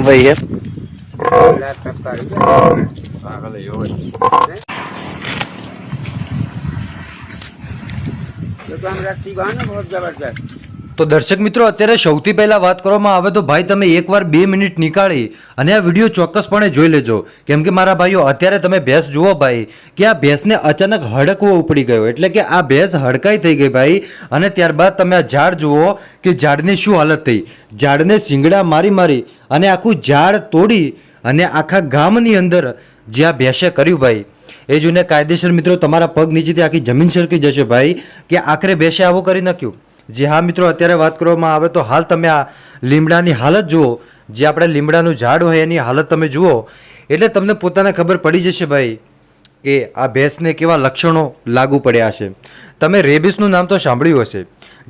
ભાઈ હે बहुत जबरदस्त। તો દર્શક મિત્રો અત્યારે સૌથી પહેલા વાત કરવામાં આવે તો ભાઈ તમે એકવાર 2 મિનિટ નીકાળી અને આ વિડીયો ચોક્કસપણે જોઈ લેજો કેમ કે મારા ભાઈઓ અત્યારે તમે ભેંસ જુઓ ભાઈ કે આ ભેંસને અચાનક હડકવો ઉપડી ગયો એટલે કે આ ભેંસ હડકાઈ થઈ ગઈ ભાઈ અને ત્યારબાદ તમે આ ઝાડ જુઓ કે ઝાડની શું હાલત થઈ ઝાડને શીંગડા મારી મારી અને આખું ઝાડ તોડી અને આખા ગામની અંદર જે આ ભેંસે કર્યું ભાઈ એ જોઈને કાયદેસર મિત્રો તમારા પગ નીચેથી આખી જમીન સરકી જશે ભાઈ કે આખરે ભેંસે આવું કરી નાખ્યું। જે હા મિત્રો અત્યારે વાત કરવામાં આવે તો હાલ તમે આ લીમડાની હાલત જુઓ જે આપણે લીમડાનું ઝાડ હોય એની હાલત તમે જુઓ એટલે તમને પોતાને ખબર પડી જશે ભાઈ કે આ ભેંસને કેવા લક્ષણો લાગુ પડ્યા છે। તમે રેબિસનું નામ તો સાંભળ્યું હશે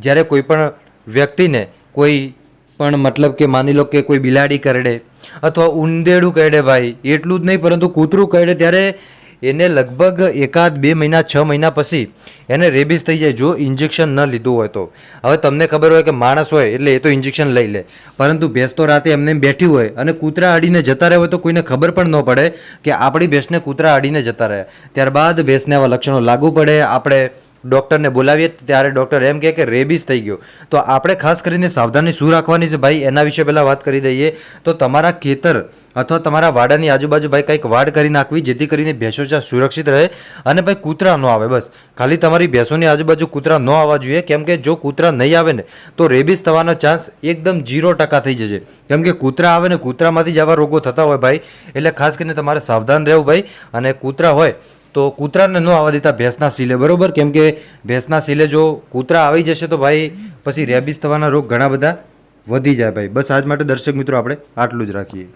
જ્યારે કોઈ પણ વ્યક્તિને કોઈ પણ મતલબ કે માની લો કે કોઈ બિલાડી કરડે અથવા ઉંદેડું કરડે ભાઈ એટલું જ નહીં પરંતુ કૂતરું કરડે ત્યારે એને લગભગ 1-2 મહિના 6 મહિના પછી એને રેબિસ થઈ જાય જો ઇન્જેક્શન ન લીધું હોય તો। હવે તમને ખબર હોય કે માણસ હોય એટલે એ તો ઇન્જેક્શન લઈ લે પરંતુ ભેંસ તો રાતે એમને બેઠી હોય અને કૂતરા અડીને જતા રહે હોય તો કોઈને ખબર પણ ન પડે કે આપણી ભેંસને કૂતરા અડીને જતા રહે ત્યારબાદ ભેંસને આવા લક્ષણો લાગુ પડે આપણે ડૉક્ટરને બોલાવીએ ત્યારે ડૉક્ટર એમ કહે કે રેબિસ થઈ ગયો તો આપણે ખાસ કરીને સાવધાની શું રાખવાની છે ભાઈ એના વિશે પહેલાં વાત કરી દઈએ તો તમારા ખેતર અથવા તમારા વાડાની આજુબાજુ ભાઈ કંઈક વાડ કરી નાખવી જેથી કરીને ભેંસો સુરક્ષિત રહે અને ભાઈ કૂતરા ન આવે બસ ખાલી તમારી ભેંસોની આજુબાજુ કૂતરા ન આવવા જોઈએ કેમ કે જો કૂતરા નહીં આવે ને તો રેબિસ થવાનો ચાન્સ એકદમ 0% થઈ જશે કેમ કે કૂતરા આવે ને કૂતરામાંથી જ આવા રોગો થતા હોય ભાઈ એટલે ખાસ કરીને તમારે સાવધાન રહેવું ભાઈ અને કૂતરા હોય તો કૂતરાને ન આવવા દેતા ભેંસના સીલે બરોબર કેમ કે ભેંસના સીલે જો કૂતરા આવી જશે તો ભાઈ પછી રેબિસ થવાના રોગ ઘણા બધા વધી જાય ભાઈ। બસ આજ માટે દર્શક મિત્રો આપણે આટલું જ રાખીએ।